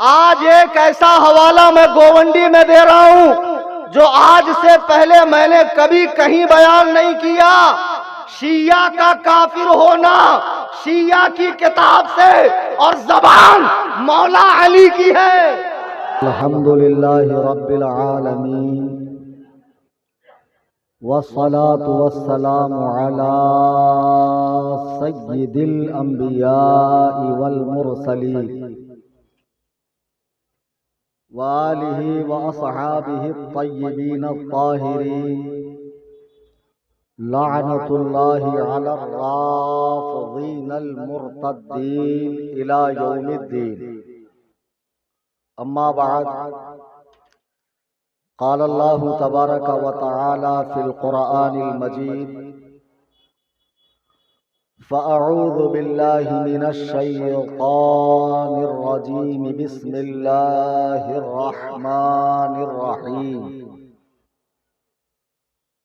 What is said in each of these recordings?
آج ایک ایسا حوالہ میں گوونڈی میں دے رہا ہوں جو آج سے پہلے میں نے کبھی کہیں بیان نہیں کیا۔ شیعہ کا کافر ہونا شیعہ کی کتاب سے اور زبان مولا علی کی ہے۔ الحمدللہ رب العالمین والصلاة والسلام علی سید الانبیاء والمرسلین وآلہ واصحابہ الطیبین الطاہرین لعنت اللہ علی الرافضین المرتدین الی یوم الدین۔ اما بعد، قال اللہ تبارک و تعالی فی القرآن المجید فأعوذ باللہ من الشیطان الرجیم بسم اللہ الرحمن الرحیم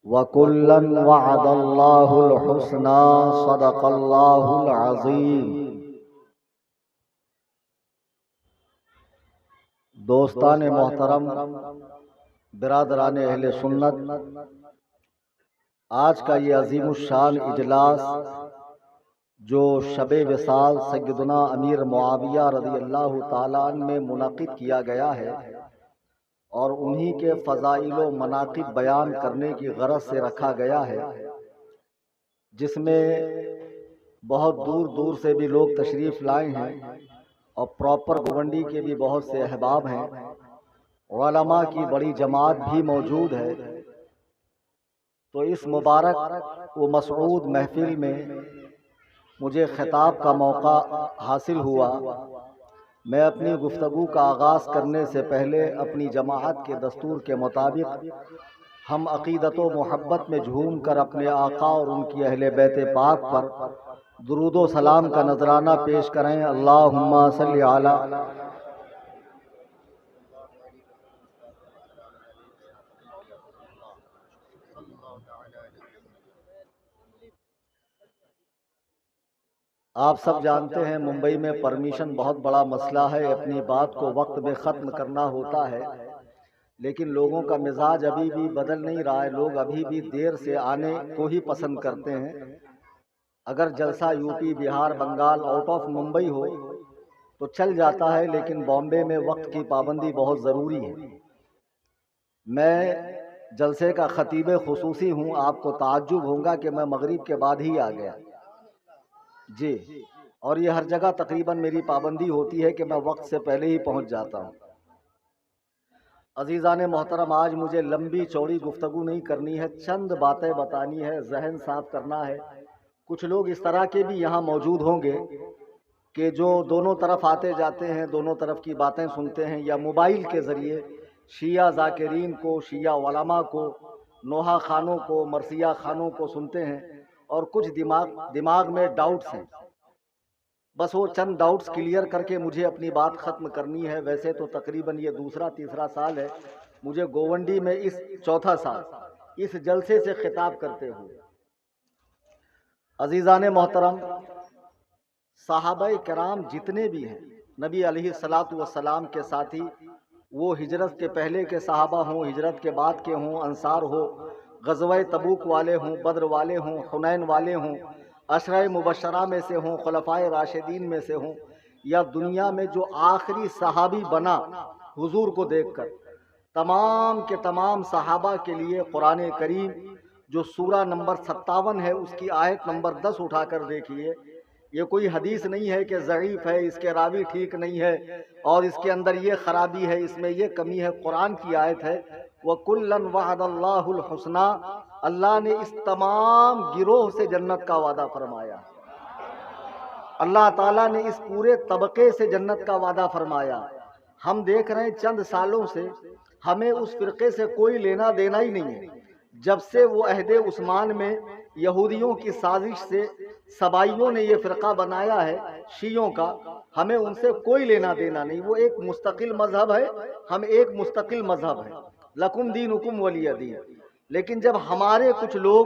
وَكُلًّا وَعَدَ اللَّهُ الْحُسْنَى صدق اللہ العظیم۔ دوستان محترم، برادران اہل سنت، آج کا یہ عظیم الشان اجلاس جو شب وصال سیدنا امیر معاویہ رضی اللہ تعالیٰ عنہ میں منعقد کیا گیا ہے اور انہی کے فضائل و مناقب بیان کرنے کی غرض سے رکھا گیا ہے، جس میں بہت دور دور سے بھی لوگ تشریف لائے ہیں اور پراپر گوونڈی کے بھی بہت سے احباب ہیں، علماء کی بڑی جماعت بھی موجود ہے۔ تو اس مبارک و مسعود محفل میں مجھے خطاب کا موقع حاصل ہوا۔ میں اپنی گفتگو کا آغاز کرنے سے پہلے اپنی جماعت کے دستور کے مطابق ہم عقیدت و محبت میں جھوم کر اپنے آقا اور ان کی اہل بیت پاک پر درود و سلام کا نذرانہ پیش کریں۔ اللہم صلی علی۔ آپ سب جانتے ہیں ممبئی میں پرمیشن بہت بڑا مسئلہ ہے، اپنی بات کو وقت میں ختم کرنا ہوتا ہے، لیکن لوگوں کا مزاج ابھی بھی بدل نہیں رہا ہے۔ لوگ ابھی بھی دیر سے آنے کو ہی پسند کرتے ہیں۔ اگر جلسہ U P, Bihar, Bengal, out of Mumbai ہو تو چل جاتا ہے، لیکن بامبے میں وقت کی پابندی بہت ضروری ہے۔ میں جلسے کا خطیب خصوصی ہوں، آپ کو تعجب ہوگا کہ میں مغرب کے بعد ہی آ گیا جی، اور یہ ہر جگہ تقریباً میری پابندی ہوتی ہے کہ میں وقت سے پہلے ہی پہنچ جاتا ہوں۔ عزیزان محترم، آج مجھے لمبی چوڑی گفتگو نہیں کرنی ہے، چند باتیں بتانی ہے، ذہن صاف کرنا ہے۔ کچھ لوگ اس طرح کے بھی یہاں موجود ہوں گے کہ جو دونوں طرف آتے جاتے ہیں، دونوں طرف کی باتیں سنتے ہیں، یا موبائل کے ذریعے شیعہ ذاکرین کو، شیعہ علماء کو، نوحہ خانوں کو، مرثیہ خانوں کو سنتے ہیں، اور کچھ دماغ میں ڈاؤٹس ہیں۔ بس وہ چند ڈاؤٹس کلیئر کر کے مجھے اپنی بات ختم کرنی ہے۔ ویسے تو تقریباً یہ دوسرا تیسرا سال ہے مجھے گوونڈی میں، اس چوتھا سال اس جلسے سے خطاب کرتے ہوئے۔ عزیزان محترم، صحابہ کرام جتنے بھی ہیں، نبی علیہ الصلاۃ والسلام کے ساتھی، وہ ہجرت کے پہلے کے صحابہ ہوں، ہجرت کے بعد کے ہوں، انصار ہو، غزوہ تبوک والے ہوں، بدر والے ہوں، حنین والے ہوں، عشرہ مبشرہ میں سے ہوں، خلفائے راشدین میں سے ہوں، یا دنیا میں جو آخری صحابی بنا حضور کو دیکھ کر، تمام کے تمام صحابہ کے لیے قرآن کریم جو سورہ نمبر 57 ہے، اس کی آیت نمبر 10 اٹھا کر دیکھیے۔ یہ کوئی حدیث نہیں ہے کہ ضعیف ہے، اس کے راوی ٹھیک نہیں ہے اور اس کے اندر یہ خرابی ہے، اس میں یہ کمی ہے۔ قرآن کی آیت ہے، وَكُلًّا وَعَدَ اللَّهُ الْحُسْنَى۔ اللہ نے اس تمام گروہ سے جنت کا وعدہ فرمایا، اللہ تعالیٰ نے اس پورے طبقے سے جنت کا وعدہ فرمایا۔ ہم دیکھ رہے ہیں چند سالوں سے ہمیں اس فرقے سے کوئی لینا دینا ہی نہیں ہے۔ جب سے وہ عہد عثمان میں یہودیوں کی سازش سے سبائیوں نے یہ فرقہ بنایا ہے شیعوں کا، ہمیں ان سے کوئی لینا دینا نہیں۔ وہ ایک مستقل مذہب ہے، ہم ایک مستقل مذہب ہیں، لکم دینکم ولی دین۔ لیکن جب ہمارے کچھ لوگ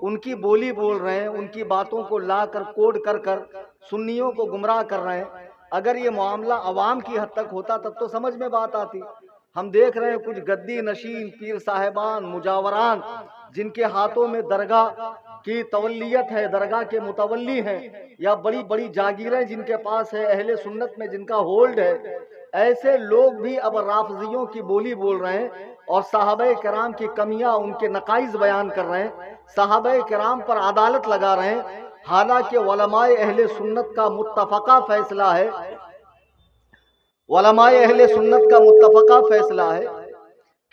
ان کی بولی بول رہے ہیں، ان کی باتوں کو لا کر کوڈ کر کر سنیوں کو گمراہ کر رہے ہیں، اگر یہ معاملہ عوام کی حد تک ہوتا تب تو سمجھ میں بات آتی. ہم دیکھ رہے ہیں کچھ گدی نشین پیر صاحبان مجاوران جن کے ہاتھوں میں درگاہ کی تولیت ہے، درگاہ کے متولی ہیں، یا بڑی بڑی جاگیریں جن کے پاس ہے، اہل سنت میں جن کا ہولڈ ہے، ایسے لوگ بھی اب رافضیوں کی بولی بول رہے ہیں اور صحابہ کرام کی کمیاں، ان کے نقائص بیان کر رہے ہیں، صحابہ کرام پر عدالت لگا رہے ہیں. حالانکہ علماء اہل سنت کا متفقہ فیصلہ ہے، علماء اہل سنت کا متفقہ فیصلہ ہے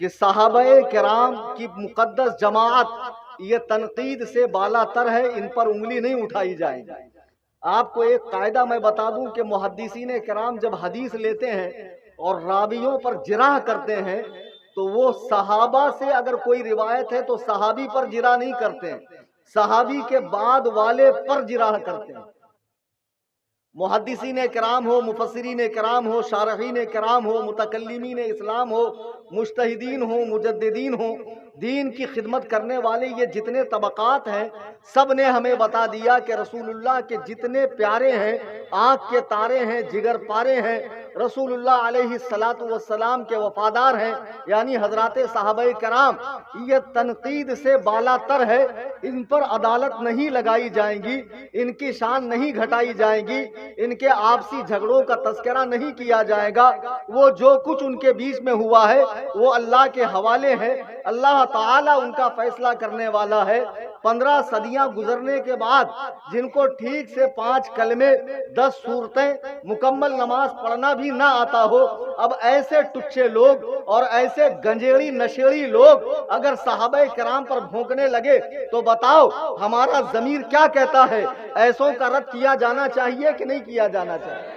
کہ صحابہ کرام کی مقدس جماعت یہ تنقید سے بالا تر ہے، ان پر انگلی نہیں اٹھائی جائے گی. آپ کو ایک قاعدہ میں بتا دوں کہ محدثین کرام جب حدیث لیتے ہیں اور راویوں پر جرح کرتے ہیں تو وہ صحابہ سے اگر کوئی روایت ہے تو صحابی پر جرح نہیں کرتے ہیں، صحابی کے بعد والے پر جرح کرتے ہیں. محدثین کرام ہو، مفسرین کرام ہو، شارحین کرام ہو، متکلمین اسلام ہو، مجتہدین ہو، مجددین ہو، دین کی خدمت کرنے والے یہ جتنے طبقات ہیں سب نے ہمیں بتا دیا کہ رسول اللہ کے جتنے پیارے ہیں، آنکھ کے تارے ہیں، جگر پارے ہیں، رسول اللہ علیہ الصلاۃ والسلام کے وفادار ہیں، یعنی حضرات صحابہ کرام، یہ تنقید سے بالا تر ہے. ان پر عدالت نہیں لگائی جائیں گی، ان کی شان نہیں گھٹائی جائے گی، ان کے آپسی جھگڑوں کا تذکرہ نہیں کیا جائے گا. وہ جو کچھ ان کے بیچ میں ہوا ہے وہ اللہ کے حوالے ہے، اللہ تعالیٰ ان کا فیصلہ کرنے والا ہے. 15 صدیاں گزرنے کے بعد جن کو ٹھیک سے 5 کلمے 10 سورتیں مکمل نماز پڑھنا بھی نہ آتا ہو، اب ایسے ٹچے لوگ اور ایسے گنجیڑی نشیڑی لوگ اگر صحابہ کرام پر بھونکنے لگے تو بتاؤ ہمارا ضمیر کیا کہتا ہے؟ ایسوں کا رد کیا جانا چاہیے کہ نہیں کیا جانا چاہیے؟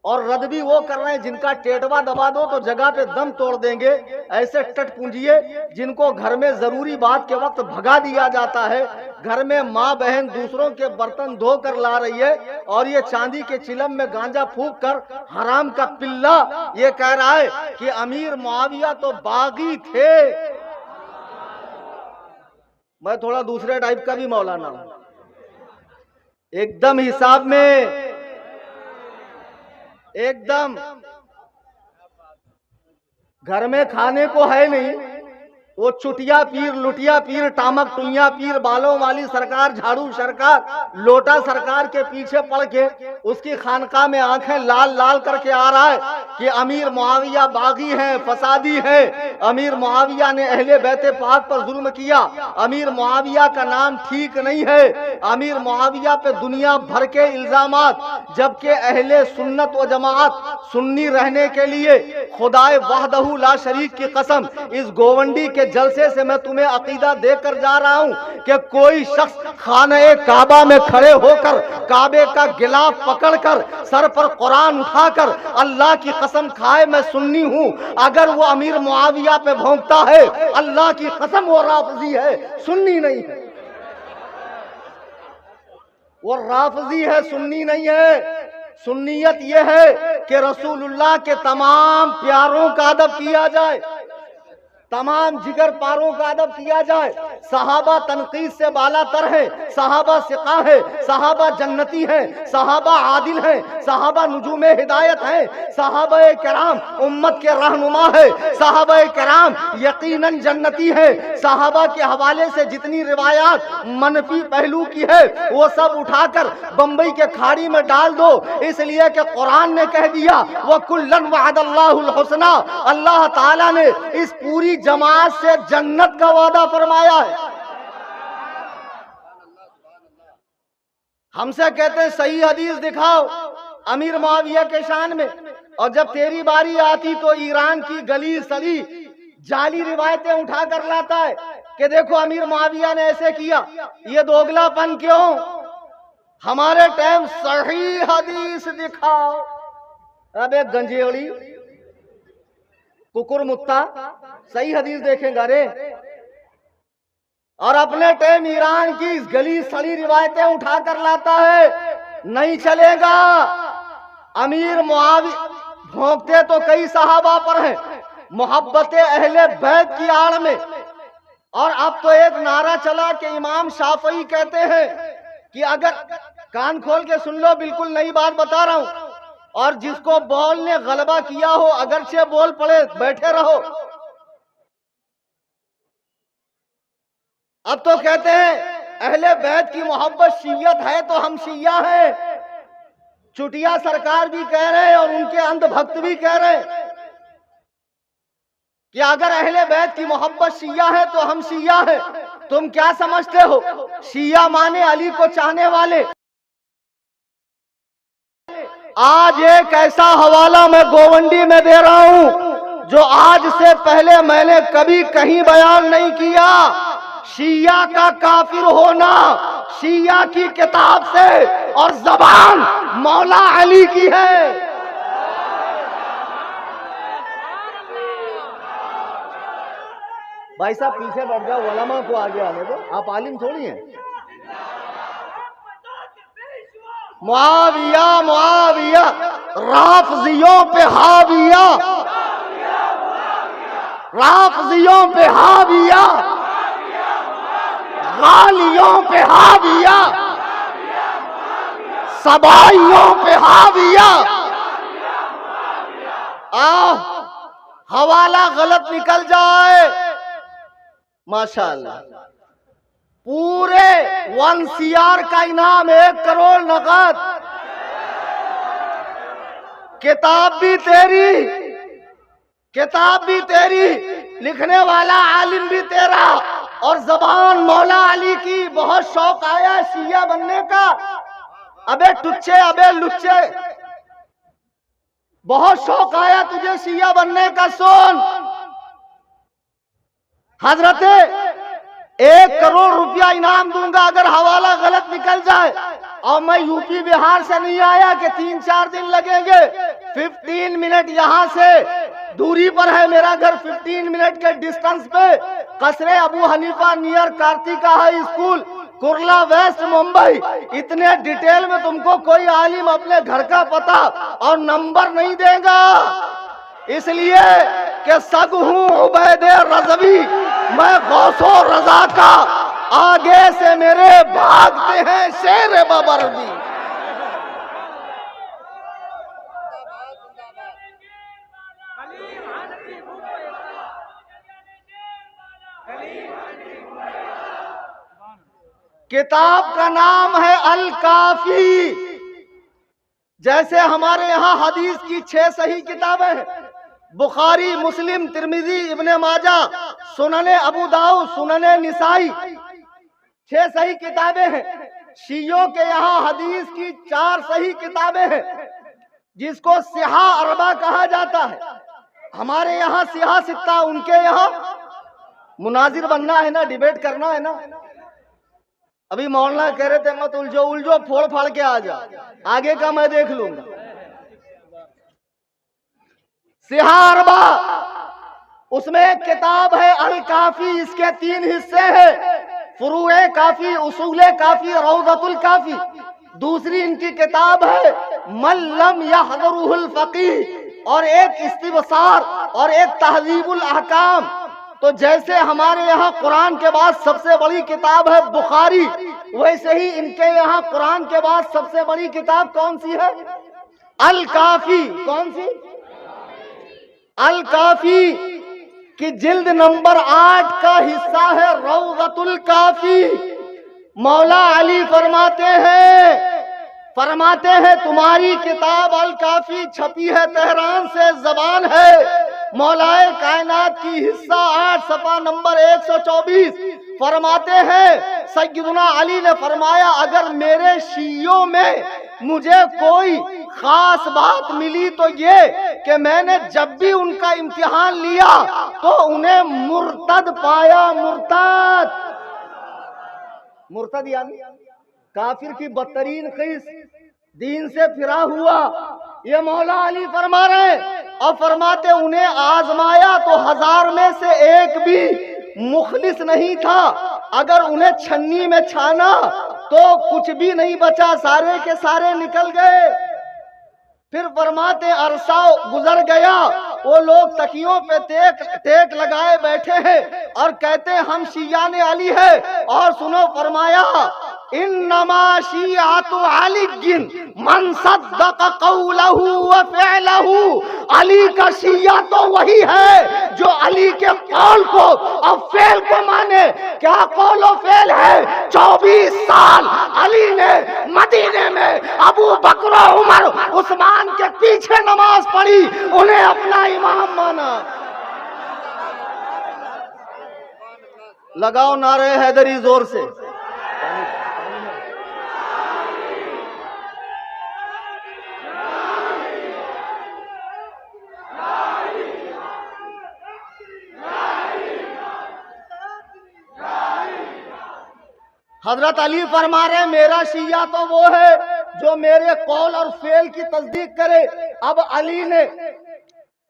اور رد بھی وہ کر رہے ہیں جن کا ٹیٹوا دبا دو تو جگہ پہ دم توڑ دیں گے. ایسے ٹٹ پونجیے جن کو گھر میں ضروری بات کے وقت بھگا دیا جاتا ہے، گھر میں ماں بہن دوسروں کے برتن دھو کر لا رہی ہے اور یہ چاندی کے چلم میں گانجا پھونک کر حرام کا پلہ یہ کہہ رہا ہے کہ امیر معاویہ تو باغی تھے. میں تھوڑا دوسرے ٹائپ کا بھی مولانا ہوں، ایک دم حساب میں، ایک دم گھر میں کھانے کو ہے نہیں، وہ چٹیا پیر، لٹیا پیر، ٹامک ٹوئیاں پیر، بالوں والی سرکار، جھاڑو سرکار، لوٹا سرکار کے پیچھے پڑ کے اس کی خانقاہ میں آنکھیں لال لال کر کے آ رہا ہے کہ امیر معاویہ باغی ہیں، فسادی ہیں، امیر معاویہ نے اہل بیت پاک پر ظلم کیا، امیر معاویہ کا نام ٹھیک نہیں ہے، امیر معاویہ پہ دنیا بھر کے الزامات. جبکہ اہل سنت و جماعت سنی رہنے کے لیے خدائے وحدہ لا شریک کی قسم اس گوونڈی کے جلسے سے میں تمہیں عقیدہ دے کر جا رہا ہوں کہ کوئی شخص خانہ کعبہ میں کھڑے ہو کر کعبے کا غلاف پکڑ کر سر پر قرآن اٹھا کر اللہ کی قسم کھائے میں سنی ہوں، اگر وہ امیر معاویہ پہ بھونکتا ہے اللہ کی قسم وہ رافضی ہے، سنی نہیں ہے. وہ رافضی ہے، سنی نہیں ہے. سنیت یہ ہے کہ رسول اللہ کے تمام پیاروں کا ادب کیا جائے، تمام جگر پاروں کا ادب کیا جائے. صحابہ تنقید سے بالا تر ہیں، صحابہ ثقہ ہیں، صحابہ جنتی ہیں، صحابہ عادل ہیں، صحابہ نجوم ہدایت ہیں، صحابہ کرام امت کے رہنما ہیں، صحابہ کرام یقیناً جنتی ہیں. صحابہ کے حوالے سے جتنی روایات منفی پہلو کی ہے وہ سب اٹھا کر بمبئی کے کھاڑی میں ڈال دو، اس لیے کہ قرآن نے کہہ دیا وَكُلًّا وَعَدَ اللَّهُ الْحُسْنَى، اللہ تعالیٰ نے اس پوری جماعت سے جنت کا وعدہ فرمایا ہے. ہم سے کہتے ہیں صحیح حدیث دکھاؤ امیر معاویہ کے شان میں، اور جب تیری باری آتی تو ایران کی گلی سلی جعلی روایتیں اٹھا کر لاتا ہے کہ دیکھو امیر معاویہ نے ایسے کیا. یہ دوگلا پن کیوں؟ ہمارے ٹائم صحیح حدیث دکھاؤ. اب ایک گنجیڑی ککر متا صحیح حدیث دیکھیں گا رے، اور اپنے ٹائم ایران کی گلی سڑی روایتیں اٹھا کر لاتا ہے. نہیں چلے گا. امیر معاویہ بھونکتے تو کئی صحابہ پر ہیں محبت اہل بیت کی آڑ میں، اور اب تو ایک نعرہ چلا کہ امام شافعی کہتے ہیں کہ اگر کان کھول کے سن لو، بالکل نئی بات بتا رہا ہوں، اور جس کو بول نے غلبہ کیا ہو اگرچہ بول پڑے بیٹھے رہو۔ اب تو کہتے ہیں اہل بیت کی محبت شیعت ہے تو ہم شیعہ ہیں، چٹیا سرکار بھی کہہ رہے اور ان کے اندھ بھکت بھی کہہ رہے کہ اگر اہل بیت کی محبت شیعہ ہے تو ہم شیعہ ہیں۔ تم کیا سمجھتے ہو؟ شیعہ مانے علی کو چاہنے والے۔ آج ایک ایسا حوالہ میں گوونڈی میں دے رہا ہوں جو آج سے پہلے میں نے کبھی کہیں بیان نہیں کیا۔ شیعہ کا کافر ہونا شیعہ کی کتاب سے اور زبان مولا علی کی ہے۔ بھائی صاحب پیچھے بیٹھ جاؤ، علماء کو آگے آنے دو، آپ عالم تھوڑی ہیں۔ معاویہ معاویہ رافضیوں پہ حاویہ، رافضیوں پہ حاویہ، غالیوں پہ حاویہ، سبائیوں پہ حاویہ۔ حوالہ غلط نکل جائے ماشاءاللہ پورے 1 CR کا انعام 1 کروڑ نقد، کتاب بھی تیری، کتاب بھی تیری، لکھنے والا عالم بھی تیرا، اور زبان مولا علی کی۔ بہت شوق آیا شیعہ بننے کا، ابے ٹچے ابے لچے، بہت شوق آیا تجھے شیعہ بننے کا۔ سن حضرت 1 کروڑ روپیہ انعام دوں گا اگر حوالہ غلط نکل جائے، اور میں یو پی بہار سے نہیں آیا کہ 3-4 دن لگیں گے۔ 15 منٹ یہاں سے دوری پر ہے میرا گھر، 15 منٹ کے ڈسٹنس پہ قصر ابو حنیفہ نیئر کارتیکا ہائی اسکول، کرلا ویسٹ، ممبئی۔ اتنے ڈیٹیل میں تم کو کوئی عالم اپنے گھر کا پتہ اور نمبر نہیں دے گا، اس لیے کہ سگ ہوں عبید رضوی، میں غوث و رضا کا، آگے سے میرے بھاگتے ہیں شیر ببردی۔ کتاب کا نام ہے الکافی۔ جیسے ہمارے یہاں حدیث کی 6 صحیح کتابیں ہیں، بخاری، مسلم، ترمذی، ابن ماجہ، سنن ابو داؤد، سنن نسائی، 6 صحیح کتابیں ہیں۔ شیعوں کے یہاں حدیث کی 4 صحیح کتابیں ہیں جس کو صحاح اربعہ کہا جاتا ہے۔ ہمارے یہاں صحاح 6، ان کے یہاں مناظر بننا ہے نا، ڈیبیٹ کرنا ہے نا۔ ابھی مولانا کہہ رہے تھے مت الجھو الجھو، پھوڑ پھاڑ کے آ جا، آگے کا میں دیکھ لوں گا۔ صحاح اربعہ، اس میں ایک کتاب ہے الکافی، اس کے 3 حصے ہیں، فروع کافی، اصول کافی، روضۃ الکافی۔ دوسری ان کی کتاب ہے من لم یحضرہ الفقیہ، اور ایک استبصار، اور ایک تہذیب الاحکام۔ تو جیسے ہمارے یہاں قرآن کے بعد سب سے بڑی کتاب ہے بخاری، ویسے ہی ان کے یہاں قرآن کے بعد سب سے بڑی کتاب کون سی ہے؟ الکافی۔ کون سی؟ الکافی کی جلد نمبر 8 کا حصہ ہے روضۃ الکافی۔ مولا علی فرماتے ہیں تمہاری کتاب الکافی چھپی ہے تہران سے، زبان ہے مولائے کائنات کی، حصہ 8 صفحہ نمبر 124۔ فرماتے ہیں سیدنا علی نے فرمایا اگر میرے شیعوں میں مجھے کوئی خاص بات ملی تو یہ کہ میں نے جب بھی ان کا امتحان لیا تو انہیں مرتد پایا۔ مرتد یعنی کافر کی بدترین قسم، دین سے پھرا ہوا، یہ مولا علی فرما رہے ہیں۔ اور فرماتے انہیں آزمایا تو 1000 میں سے ایک بھی مخلص نہیں تھا، اگر انہیں چھنی میں چھانا تو کچھ بھی نہیں بچا، سارے کے سارے نکل گئے۔ پھر فرماتے عرصہ گزر گیا، وہ لوگ تکیوں پہ ٹیک لگائے بیٹھے ہیں اور کہتے ہیں ہم شیعان علی ہے۔ اور سنو، فرمایا انما شیعۃ علی من صدق قولہ وفعلہ، علی کا شیعہ تو وہی ہے جو علی کے قول کو اور فعل کو مانے۔ کیا قول و فعل ہے؟ 24 سال علی نے مدینے میں ابو بکر و عمر عثمان کے پیچھے نماز پڑھی، انہیں اپنا امام مانا۔ لگاؤ نعرہ حیدری زور سے۔ حضرت علی فرما رہے ہیں میرا شیعہ تو وہ ہے جو میرے قول اور فعل کی تصدیق کرے۔ اب علی نے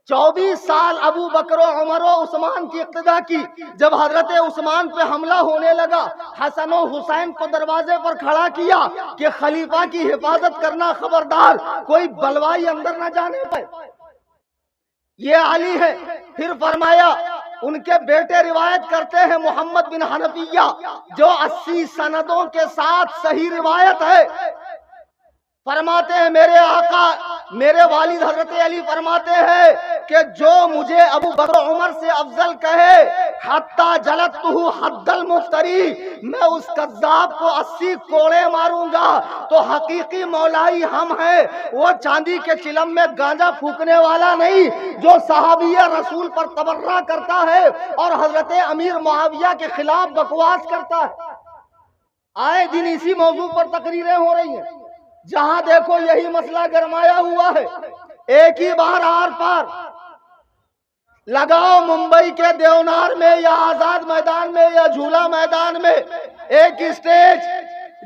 24 سال ابو بکر و عمر و عثمان کی اقتدا کی۔ جب حضرت عثمان پہ حملہ ہونے لگا، حسن و حسین کو دروازے پر کھڑا کیا کہ خلیفہ کی حفاظت کرنا، خبردار کوئی بلوائی اندر نہ جانے پائے۔ یہ علی ہے۔ پھر فرمایا ان کے بیٹے روایت کرتے ہیں محمد بن حنفیہ، جو 80 سندوں کے ساتھ صحیح روایت ہے، فرماتے ہیں میرے آقا، میرے والد حضرت علی فرماتے ہیں کہ جو مجھے ابو بکر عمر سے افضل کہے حتی جلدتہ حد المفتری، میں اس کذاب کو 80 کوڑے ماروں گا۔ تو حقیقی مولائی ہم ہیں، وہ چاندی کے چلم میں گانجا پھونکنے والا نہیں جو صحابی رسول پر تبرہ کرتا ہے اور حضرت امیر معاویہ کے خلاف بکواس کرتا ہے۔ آئے دن اسی موضوع پر تقریریں ہو رہی ہیں، جہاں دیکھو یہی مسئلہ گرمایا ہوا ہے۔ ایک ہی بار آر پار لگاؤ، ممبئی کے دیونار میں یا آزاد میدان میں یا جھولا میدان میں ایک اسٹیج،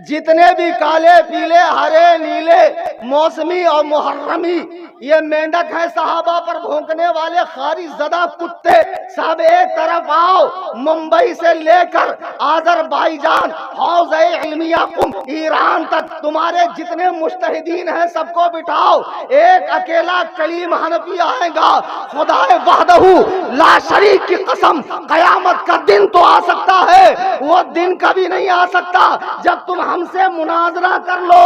جتنے بھی کالے پیلے ہرے نیلے موسمی اور محرمی یہ مینڈک ہیں صحابہ پر بھونکنے والے خارج زدہ کتے، سب ایک طرف آؤ۔ ممبئی سے لے کر آذربائیجان، حوض علمیہ ایران تک تمہارے جتنے مجتہدین ہیں سب کو بٹھاؤ، ایک اکیلا کلیم حنفی آئے گا، خدا وحدہ لا شریک کی قسم قیامت کا دن تو آ سکتا ہے، وہ دن کبھی نہیں آ سکتا جب تم ہم سے مناظرہ کر لو۔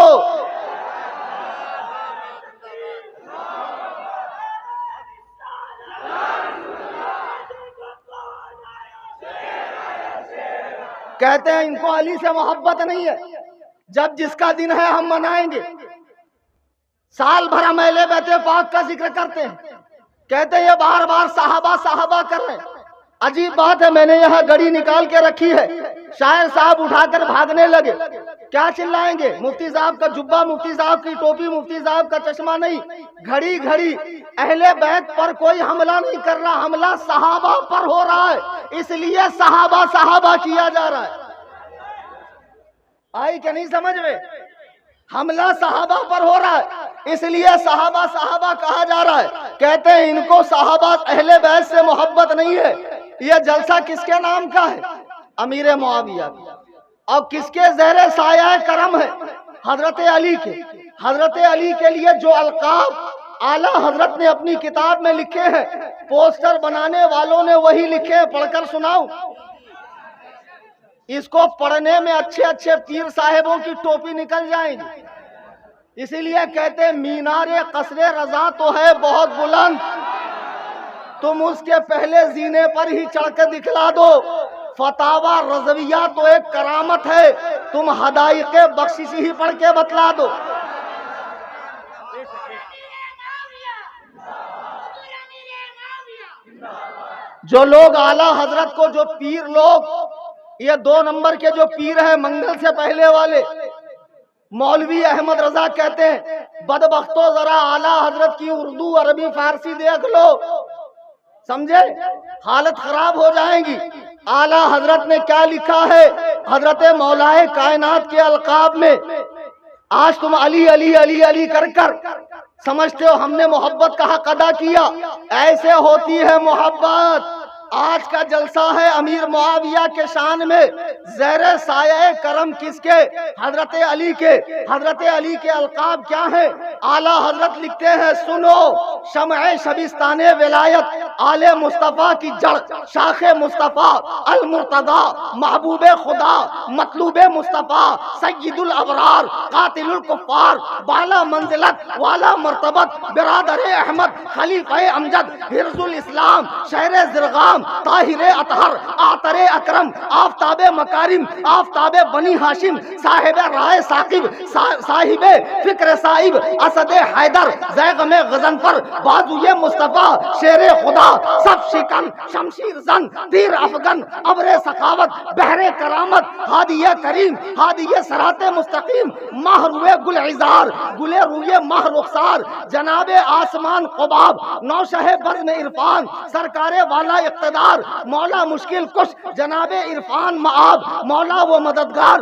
کہتے ہیں ان کو علی سے محبت نہیں ہے، جب جس کا دن ہے ہم منائیں گے۔ سال بھر ہم اہل بیت پاک کا ذکر کرتے ہیں، کہتے ہیں یہ بار بار صحابہ صحابہ کر رہے ہیں۔ عجیب بات ہے، میں نے یہاں گھڑی نکال کے رکھی ہے، شاعر صاحب اٹھا کر بھاگنے لگے، کیا چلائیں گے؟ مفتی صاحب کا جبہ، مفتی صاحب کی ٹوپی، مفتی صاحب کا چشمہ نہیں، گھڑی گھڑی اہل بیت پر کوئی حملہ نہیں کر رہا، حملہ صحابہ پر ہو رہا ہے، اس لیے صحابہ صحابہ کیا جا رہا ہے۔ آئی کہ نہیں سمجھ میں؟ حملہ صحابہ پر ہو رہا ہے، اس لیے صحابہ صحابہ کہا جا رہا ہے۔ کہتے ہیں ان کو صحابہ اہل بیت سے محبت نہیں ہے۔ یہ جلسہ کس کے نام کا ہے؟ امیر معاویہ، اور کس کے زیر سایہ کرم ہے؟ حضرت علی کے۔ حضرت علی کے لیے جو القاب اعلیٰ حضرت نے اپنی کتاب میں لکھے ہیں، پوسٹر بنانے والوں نے وہی لکھے ہیں، پڑھ کر سناؤں؟ اس کو پڑھنے میں اچھے اچھے پیر صاحبوں کی ٹوپی نکل جائیں گی۔ اسی لیے کہتے ہیں مینار قصر رضا تو ہے بہت بلند، تم اس کے پہلے زینے پر ہی چڑھ کے دکھلا دو۔ فتاوی رضویہ تو ایک کرامت ہے، تم حدائق بخشش ہی پڑھ کے بتلا دو۔ جو لوگ اعلیٰ حضرت کو، جو پیر لوگ، یہ 2 نمبر کے جو پیر ہیں منگل سے پہلے والے، مولوی احمد رضا کہتے ہیں بدبختو ذرا اعلیٰ حضرت کی اردو عربی فارسی دیکھ لو، سمجھے؟ حالت خراب ہو جائیں گی۔ اعلیٰ حضرت نے کیا لکھا ہے حضرت مولائے کائنات کے القاب میں؟ آج تم علی علی علی علی کر کر سمجھتے ہو ہم نے محبت کا حق ادا کیا، ایسے ہوتی ہے محبت۔ آج کا جلسہ ہے امیر معاویہ کے شان میں، زیر سایہ کرم کس کے؟ حضرت علی کے۔ حضرت علی کے القاب کیا ہیں؟ اعلیٰ حضرت لکھتے ہیں سنو، شمع شبستان ولایت، آل مصطفیٰ کی جڑ، شاخ مصطفیٰ، المرتضی، محبوب خدا، مطلوب مصطفیٰ، سید الابرار، قاتل الکفار، بالا منزلت والا مرتبت، برادر احمد، خلیفہ امجد، حرز الاسلام، شہر زرغام، طاہر اطہر، آتر اکرم، آفتاب مکارم، آفتاب بنی ہاشم، صاحب رائے ثاقب، صاحب فکر صاحب، اسد حیدر، زیغم غضنفر، بازوی مصطفیٰ، شیر خدا، سب شکن، شمشیر زن، تیر افغن، ابر سخاوت، بحر کرامت، ہادی کریم، ہادی صراط مستقیم، ماہ روئے گل عزار، گل روئے ماہ رخسار، جناب آسمان قباب، نوشہ بزم عرفان، سرکار والا اقتدار، مولا مشکل کش، جناب عرفان معاب، مولا و مددگار،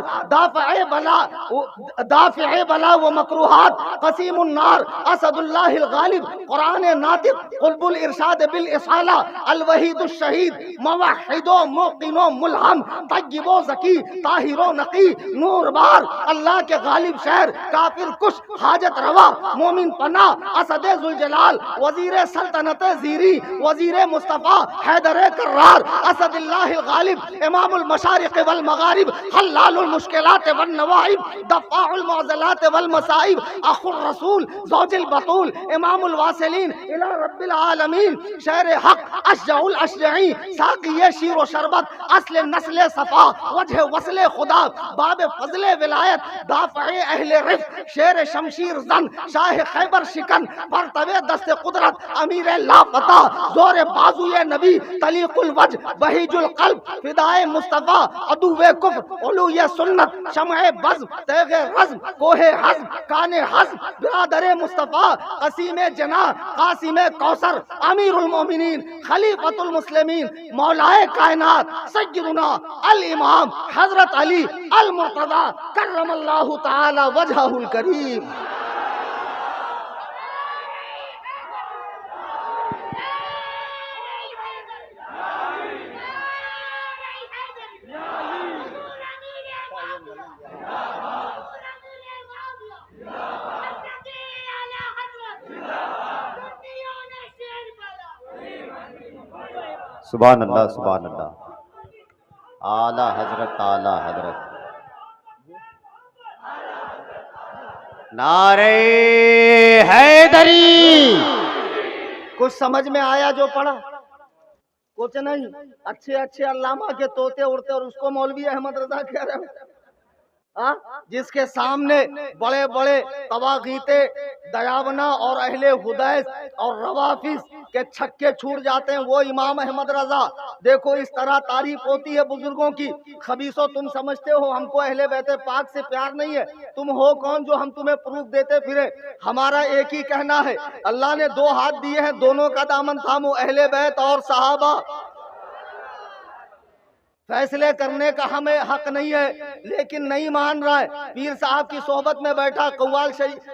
دافع بلا و مکروہات، قسیم النار، اسد اللہ الغالب، قرآن ناطق، قلب الارشاد بالاصالہ، الوحید الشہید، موحد و موقن و ملہم، طیب و ذکی، طاہر و نقی، نور بار، اللہ کے غالب شہر، کافر کش، حاجت روا، مومن پناہ، اسد ذوالجلال، وزیر سلطنت زیری، وزیر مصطفیٰ، حیدر کرار، اسد اللہ الغالب، امام المشارق والمغارب، حلال المشکلات والنوائب، دفاع المعضلات والمصائب، اخو الرسول، زوج البطول، امام الواصلین الى رب العالمین، شہر حق، اشجع الاشجعین، ساقی شیر و شربت، اصل نسل صفا، وجہ وصل خدا، باب فضل ولایت، دافع اہل رفق، شیر شمشیر زن، شاہ خیبر شکن، پرتوے دست قدرت، امیر لافتہ، زور بازوی نبی، طلیق الوجہ، بہیج القلب، فدائے مصطفیٰ، عدو کفر، علوی سنت، شمع بزم، تیغ رزم، کوہ حزم، کان حزم، برادر مصطفیٰ، قسیم جناح، قاسم کوثر، امیر المومنین، خلیفۃ المسلمین، مولائے کائنات، سیدنا الامام حضرت علی المرتضی کرم اللہ تعالی وجہہ الکریم۔ سبحان اللہ سبحان اللہ، اعلیٰ حضرت اعلیٰ حضرت، نعرہ حیدری۔ کچھ سمجھ میں آیا جو پڑھا؟ کچھ نہیں؟ اچھے اچھے علامہ کے طوطے اڑتے اور اس کو مولوی احمد رضا کہہ رہے ہو، جس کے سامنے بڑے بڑے طواغیت دیاونا اور اہل حدیث اور روافظ کے چھکے چھوٹ جاتے ہیں، وہ امام احمد رضا۔ دیکھو اس طرح تعریف ہوتی ہے بزرگوں کی۔ خبیثو، تم سمجھتے ہو ہم کو اہل بیت پاک سے پیار نہیں ہے؟ تم ہو کون جو ہم تمہیں پروف دیتے پھرے؟ ہمارا ایک ہی کہنا ہے، اللہ نے دو ہاتھ دیے ہیں، دونوں کا دامن تھامو، اہل بیت اور صحابہ۔ فیصلے کرنے کا ہمیں حق نہیں ہے، لیکن نہیں مان رہا ہے۔ پیر صاحب کی صحبت میں بیٹھا،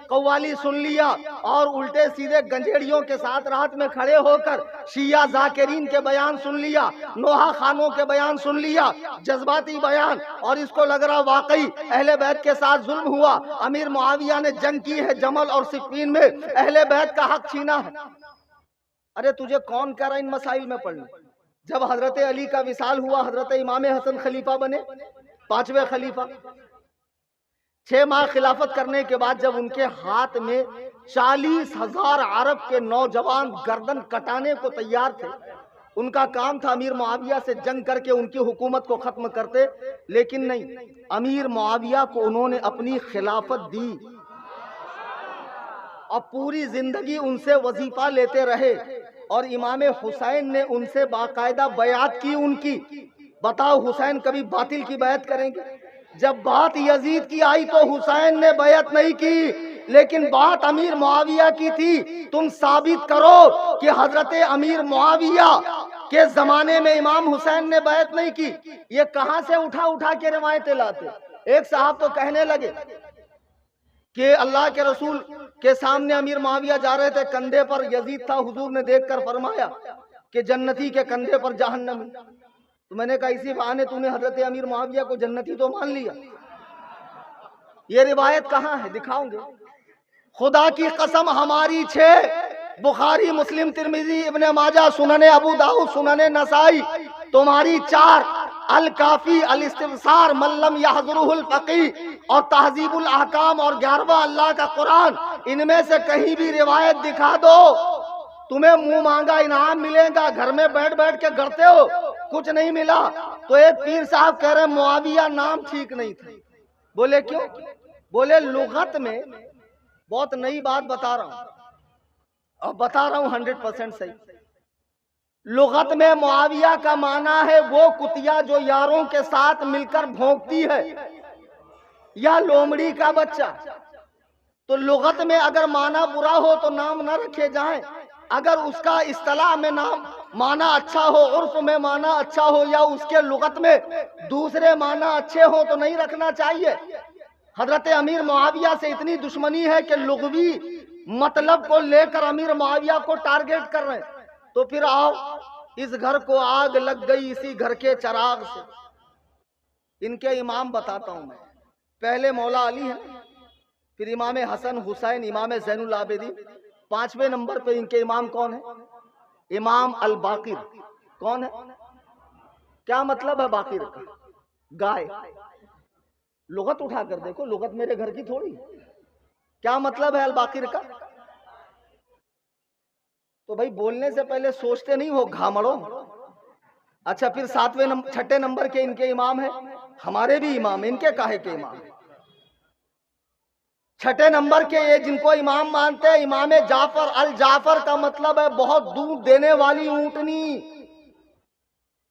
قوالی سن لیا اور الٹے سیدھے گنجیڑیوں کے ساتھ رات میں کھڑے ہو کر شیعہ ذاکرین کے بیان سن لیا، نوحہ خانوں کے بیان سن لیا، جذباتی بیان، اور اس کو لگ رہا واقعی اہل بیت کے ساتھ ظلم ہوا، امیر معاویہ نے جنگ کی ہے جمل اور صفین میں، اہل بیت کا حق چھینا ہے۔ ارے تجھے کون کہہ رہا ان مسائل میں پڑھنے؟ جب حضرت علی کا وصال ہوا، حضرت امام حسن خلیفہ بنے، 5ویں خلیفہ۔ 6 ماہ خلافت کرنے کے بعد جب ان کے ہاتھ میں 40,000 عرب کے نوجوان گردن کٹانے کو تیار تھے، ان کا کام تھا امیر معاویہ سے جنگ کر کے ان کی حکومت کو ختم کرتے، لیکن نہیں، امیر معاویہ کو انہوں نے اپنی خلافت دی اور پوری زندگی ان سے وظیفہ لیتے رہے، اور امام حسین نے ان سے باقاعدہ بیعت کی ان کی۔ بتاؤ حسین کبھی باطل کی بیعت کریں گے؟ جب بات یزید کی آئی تو حسین نے بیعت نہیں کی، لیکن بات امیر معاویہ کی تھی۔ تم ثابت کرو کہ حضرت امیر معاویہ کے زمانے میں امام حسین نے بیعت نہیں کی۔ یہ کہاں سے اٹھا کے روایتیں لاتے؟ ایک صاحب تو کہنے لگے کہ اللہ کے رسول کے سامنے امیر معاویہ جا رہے تھے، کندھے پر یزید تھا، حضور نے دیکھ کر فرمایا کہ جنتی کے کندھے پر جہنمی. تو میں نے کہا اسی بہانے تو نے حضرت امیر معاویہ کو جنتی تو مان لیا. یہ روایت کہاں ہے؟ دکھاؤں گے. خدا کی قسم ہماری 6 بخاری، مسلم، ترمذی، ابن ماجہ، سنن ابو داؤد، سنن نسائی، تمہاری 4 الکافی، الاستبصار، من لم یحضرہ الفقیہ اور تہذیب الاحکام اور 11واں اللہ کا قرآن، ان میں سے کہیں بھی روایت دکھا دو تمہیں منہ مانگا انعام ملے گا. گھر میں بیٹھ بیٹھ کے گڑتے ہو، کچھ نہیں ملا. تو ایک پیر صاحب کہہ رہے معاویہ نام ٹھیک نہیں تھا. بولے کیوں؟ بولے لغت میں، بہت نئی بات بتا رہا ہوں اور بتا رہا ہوں 100% صحیح. لغت میں معاویہ کا معنی ہے وہ کتیا جو یاروں کے ساتھ مل کر بھونکتی ہے، یا لومڑی کا بچہ. تو لغت میں اگر معنی برا ہو تو نام نہ رکھے جائیں. اگر اس کا اصطلاح میں نام معنی اچھا ہو، عرف میں معنی اچھا ہو، یا اس کے لغت میں دوسرے معنی اچھے ہو تو نہیں رکھنا چاہیے. حضرت امیر معاویہ سے اتنی دشمنی ہے کہ لغوی مطلب کو لے کر امیر معاویہ کو ٹارگیٹ کر رہے ہیں. تو پھر آؤ، اس گھر کو آگ لگ گئی اسی گھر کے چراغ سے. ان کے امام بتاتا ہوں میں. پہلے مولا علی ہے، پھر امام حسن حسین، امام زین العابدین. 5ویں نمبر پہ ان کے امام کون ہے؟ امام الباقر. کون ہے؟ کیا مطلب ہے باقر کا؟ گائے. لغت اٹھا کر دیکھو، لغت میرے گھر کی تھوڑی. کیا مطلب ہے الباقر کا؟ تو بھائی بولنے سے پہلے سوچتے نہیں ہو گھامڑوں. اچھا پھر 6 نمبر کے ان کے امام ہیں. ہمارے بھی امام، ان کے کاہے کے امام؟ 6 نمبر کے یہ جن کو امام مانتے ہیں امام جعفر. الجعفر کا مطلب ہے بہت دودھ دینے والی اونٹنی.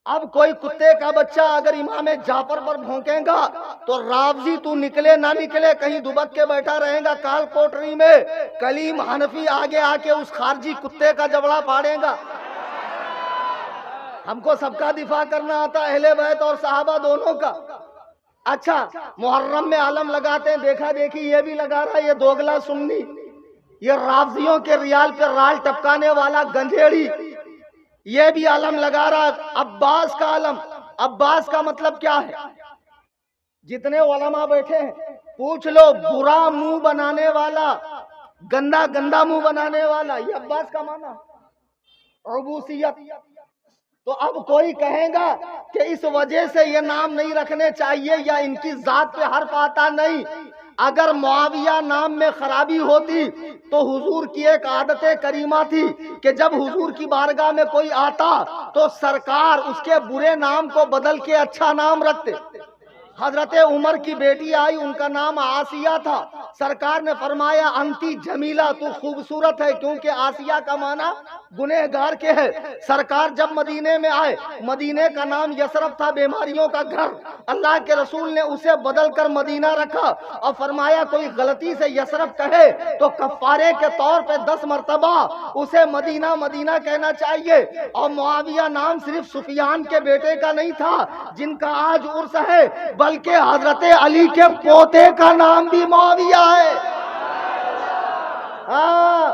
اب کوئی کتے کا بچہ اگر امام جعفر پر بھونکے گا تو رافضی تو نکلے نہ نکلے کہیں دبک کے بیٹھا رہے گا کال کوٹری میں. کلیم حنفی آگے آ کے اس خارجی کتے کا جبڑا پھاڑے گا. ہم کو سب کا دفاع کرنا آتا، اہل بیت اور صحابہ دونوں کا. اچھا محرم میں علم لگاتے ہیں، دیکھا دیکھی یہ بھی لگا رہا ہے یہ دوگلا سنی، یہ رافضیوں کے ریال پہ رال ٹپکانے والا گنجیڑی، یہ بھی علم لگا رہا. عباس کا علم. عباس کا مطلب کیا ہے؟ جتنے علماء بیٹھے ہیں پوچھ لو، برا منہ بنانے والا، گندا گندا منہ بنانے والا، یہ عباس کا معنی. عبوسیت. تو اب کوئی کہے گا کہ اس وجہ سے یہ نام نہیں رکھنے چاہیے یا ان کی ذات پہ حرف آتا نہیں. اگر معاویہ نام میں خرابی ہوتی تو حضور کی ایک عادت کریمہ تھی کہ جب حضور کی بارگاہ میں کوئی آتا تو سرکار اس کے برے نام کو بدل کے اچھا نام رکھتے. حضرت عمر کی بیٹی آئی، ان کا نام آسیہ تھا. سرکار نے فرمایا انتی جمیلہ، تو خوبصورت ہے، کیونکہ آسیہ کا معنی گنہگار کے ہے. سرکار جب مدینے میں آئے، مدینے کا نام یثرب تھا، بیماریوں کا گھر. اللہ کے رسول نے اسے بدل کر مدینہ رکھا اور فرمایا کوئی غلطی سے یثرب کہے تو کفارے کے طور پہ 10 مرتبہ اسے مدینہ مدینہ کہنا چاہیے. اور معاویہ نام صرف سفیان کے بیٹے کا نہیں تھا جن کا آج عرس ہے، بلکہ حضرت علی کے پوتے کا نام بھی معاویہ ہے. ہاں،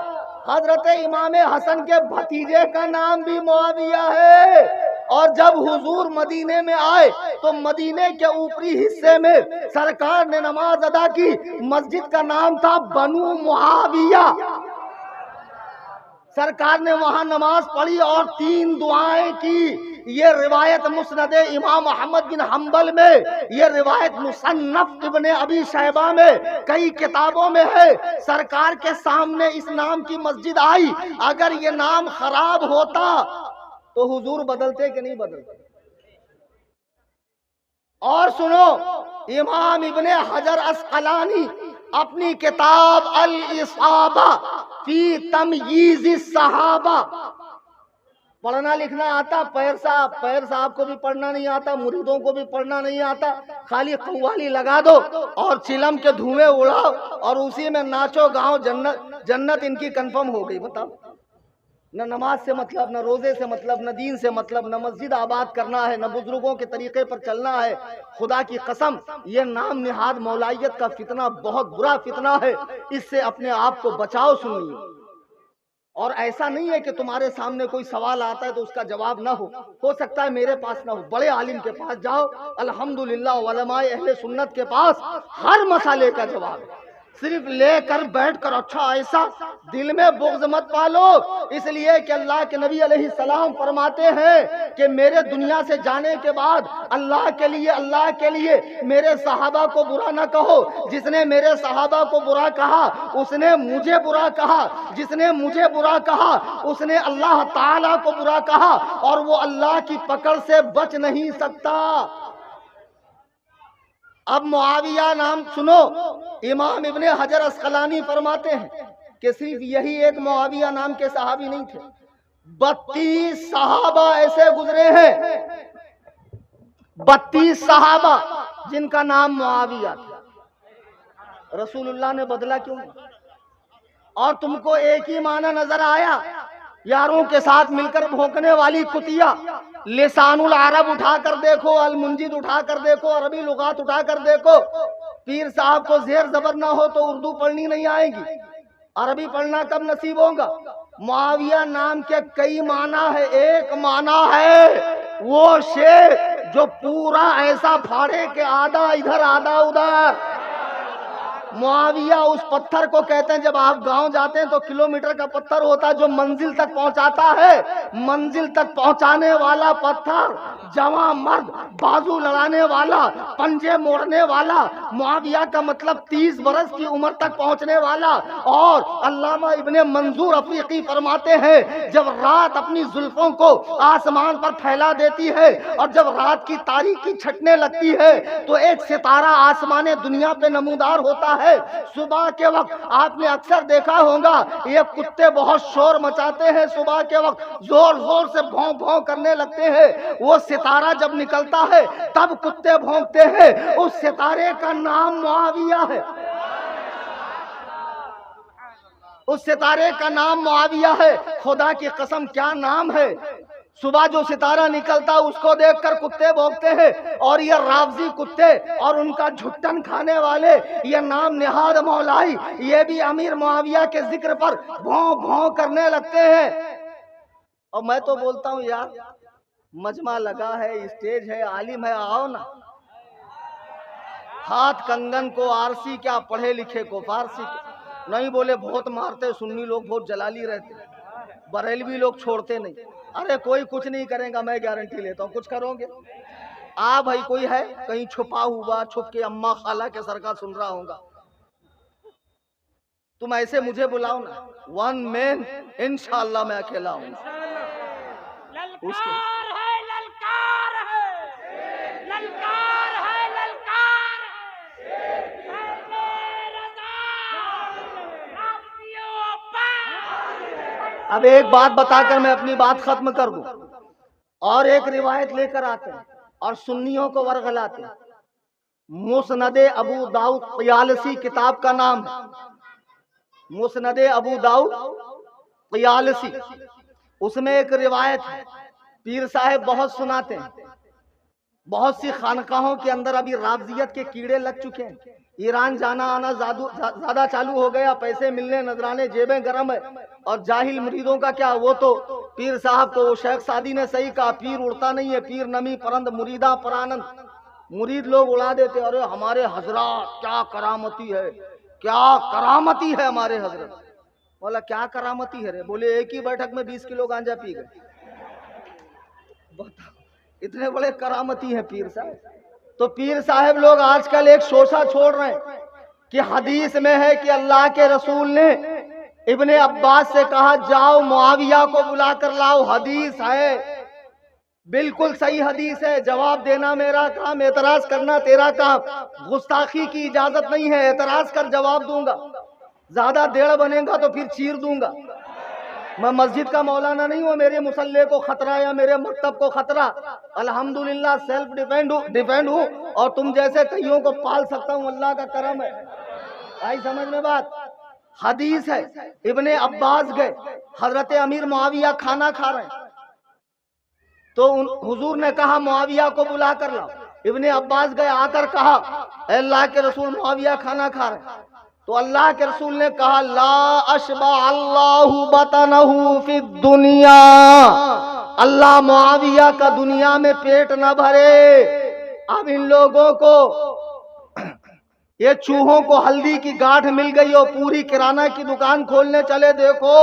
حضرت امام حسن کے بھتیجے کا نام بھی معاویہ ہے. اور جب حضور مدینے میں آئے تو مدینے کے اوپری حصے میں سرکار نے نماز ادا کی. مسجد کا نام تھا بنو معاویہ. سرکار نے وہاں نماز پڑھی اور 3 دعائیں کی. یہ روایت مسند امام احمد بن حنبل میں، یہ روایت مصنف ابن ابی شیبہ میں، کئی کتابوں میں ہے. سرکار کے سامنے اس نام کی مسجد آئی. اگر یہ نام خراب ہوتا تو حضور بدلتے کہ نہیں بدلتے؟ اور سنو، امام ابن حجر اسقلانی اپنی کتاب الاصابہ فی تمییز الصحابہ، پڑھنا لکھنا آتا پیر صاحب کو بھی پڑھنا نہیں آتا، مریدوں کو بھی پڑھنا نہیں آتا، خالی قوالی لگا دو اور چلم کے دھوئیں اڑاؤ اور اسی میں ناچو گاؤ، جنت ان کی کنفرم ہو گئی. بتاؤ، نہ نماز سے مطلب، نہ روزے سے مطلب، نہ دین سے مطلب، نہ مسجد آباد کرنا ہے، نہ بزرگوں کے طریقے پر چلنا ہے. خدا کی قسم یہ نام نہاد مولائیت کا فتنہ بہت برا فتنہ ہے. اس سے اپنے آپ کو بچاؤ. سنیے، اور ایسا نہیں ہے کہ تمہارے سامنے کوئی سوال آتا ہے تو اس کا جواب نہ ہو سکتا ہے میرے پاس نہ ہو، بڑے عالم کے پاس جاؤ، الحمدللہ علماء اہل سنت کے پاس ہر مسئلے کا جواب ہے، صرف لے کر بیٹھ کر اچھا ایسا دل میں بغض مت پالو، اس لیے کہ اللہ کے نبی علیہ السلام فرماتے ہیں کہ میرے دنیا سے جانے کے بعد اللہ کے لیے میرے صحابہ کو برا نہ کہو، جس نے میرے صحابہ کو برا کہا اس نے مجھے برا کہا، جس نے مجھے برا کہا اس نے اللہ تعالیٰ کو برا کہا، اور وہ اللہ کی پکڑ سے بچ نہیں سکتا۔ اب معاویہ نام سنو، امام ابن حجر اسقلانی فرماتے ہیں کہ صرف یہی ایک معاویہ نام کے صحابی نہیں تھے، 32 صحابہ ایسے گزرے ہیں، 32 صحابہ جن کا نام معاویہ تھا۔ رسول اللہ نے بدلا کیوں؟ اور تم کو ایک ہی معنی نظر آیا، یاروں کے ساتھ مل کر بھونکنے والی کتیا، لسان العرب اٹھا کر دیکھو، المنجد اٹھا کر دیکھو، عربی لغات اٹھا کر دیکھو، پیر صاحب کو زیر زبر نہ ہو تو اردو پڑھنی نہیں آئے گی، عربی پڑھنا کب نصیب ہوگا؟ معاویہ نام کے کئی معنی ہے، ایک معنی ہے وہ شیر جو پورا ایسا پھاڑے کہ آدھا ادھر آدھا ادھر۔ معاویہ اس پتھر کو کہتے ہیں، جب آپ گاؤں جاتے ہیں تو کلومیٹر کا پتھر ہوتا ہے جو منزل تک پہنچاتا ہے، منزل تک پہنچانے والا پتھر، جوان مرد، بازو لڑانے والا، پنجے موڑنے والا، معاویہ کا مطلب 30 برس کی عمر تک پہنچنے والا۔ اور علامہ ابن منظور افریقی فرماتے ہیں جب رات اپنی زلفوں کو آسمان پر پھیلا دیتی ہے اور جب رات کی تاریکی چھٹنے لگتی ہے تو ایک ستارہ آسمان دنیا پہ نمودار ہوتا ہے۔ صبح کے وقت آپ نے اکثر دیکھا ہوگا یہ کتے بہت شور مچاتے ہیں، صبح کے وقت زور زور سے بھون بھون کرنے لگتے ہیں، وہ ستارہ جب نکلتا ہے تب کتے بھونکتے ہیں، اس ستارے کا نام معاویہ ہے، اس ستارے کا نام معاویہ ہے۔ خدا کی قسم کیا نام ہے! صبح جو ستارہ نکلتا اس کو دیکھ کر کتے بھونکتے ہیں، اور یہ رافضی کتے اور ان کا جھٹن کھانے والے یہ نام نہاد مولائی یہ بھی امیر معاویہ کے ذکر پر بھون بھون کرنے لگتے ہیں۔ اور میں تو بولتا ہوں یار، مجمع لگا ہے، اسٹیج ہے، عالم ہے، آؤ نا، ہاتھ کنگن کو آرسی کیا پڑھے لکھے کو فارسی کیا، نہیں بولے بہت مارتے، سنی لوگ بہت جلالی رہتے، بریلوی لوگ چھوڑتے نہیں۔ ارے کوئی کچھ نہیں کرے گا، میں گارنٹی لیتا ہوں، کچھ کرو گے؟ بھائی کوئی ہے کہیں چھپا ہوا، چھپ کے اماں خالہ کے سر کا سن رہا ہوگا، تم ایسے مجھے بلاؤ نا، ون مین انشاءاللہ میں اکیلا ہوں۔ للکار ہے، للکار ہے، للکار ہے، للکار ہے، اب ایک بات بتا کر میں اپنی بات ختم کر دوں، اور ایک روایت لے کر آتے ہیں اور سنیوں کو ورغلاتے ہیں۔ مسند ابو داؤد طیالسی کتاب کا نام ہے، مسند ابو داؤد طیالسی، اس میں ایک روایت ہے، پیر صاحب بہت سناتے ہیں، بہت سی خانقاہوں کے اندر ابھی رافضیت کے کیڑے لگ چکے ہیں، ایران جانا آنا زیادہ چالو ہو گیا، پیسے ملنے نذرانے، جیبیں گرم ہے، اور جاہل مریدوں کا کیا، وہ تو پیر صاحب کو شیخ سعدی نے صحیح کہا، پیر اڑتا نہیں ہے، پیر نمی پرند مریداں پرانند، مرید لوگ اڑا دیتے، ارے ہمارے حضرات کیا کرامتی ہے، کیا کرامتی ہے ہمارے حضرت۔ بولا کیا کرامتی ہے رے؟ بولے ایک ہی بیٹھک میں 20 کلو گانجا پی گئے، بتاؤ اتنے بڑے کرامتی ہیں پیر صاحب۔ تو پیر صاحب لوگ آج کل ایک شوشہ چھوڑ رہے ہیں کہ حدیث میں ہے کہ اللہ کے رسول نے ابن عباس سے کہا جاؤ معاویہ کو بلا کر لاؤ، حدیث ہے، بالکل صحیح حدیث ہے، جواب دینا میرا کام، اعتراض کرنا تیرا کام، گستاخی کی اجازت نہیں ہے، اعتراض کر جواب دوں گا، زیادہ دیڑ بنے گا تو پھر چیر دوں گا۔ میں مسجد کا مولانا نہیں ہوں، میرے مسلح کو خطرہ یا میرے مکتب کو خطرہ، الحمدللہ سیلف ڈیفینڈ ہوں، اور تم جیسے کئیوں کو پال سکتا ہوں، اللہ کا کرم ہے۔ آئی سمجھ میں بات؟ حدیث ہے، ابن عباس گئے، حضرت امیر معاویہ کھانا کھا رہے ہیں، تو حضور نے کہا معاویہ کو بلا کر لاؤ۔ ابن عباس گئے، آ کر کہا اے اللہ کے رسول معاویہ کھانا کھا رہے ہیں۔ تو اللہ کے رسول نے کہا لا اشبع اللہ بطنہ فی الدنیا، اللہ معاویہ کا دنیا میں پیٹ نہ بھرے۔ اب ان لوگوں کو یہ چوہوں کو ہلدی کی گاٹھ مل گئی اور پوری کرانہ کی دکان کھولنے چلے، دیکھو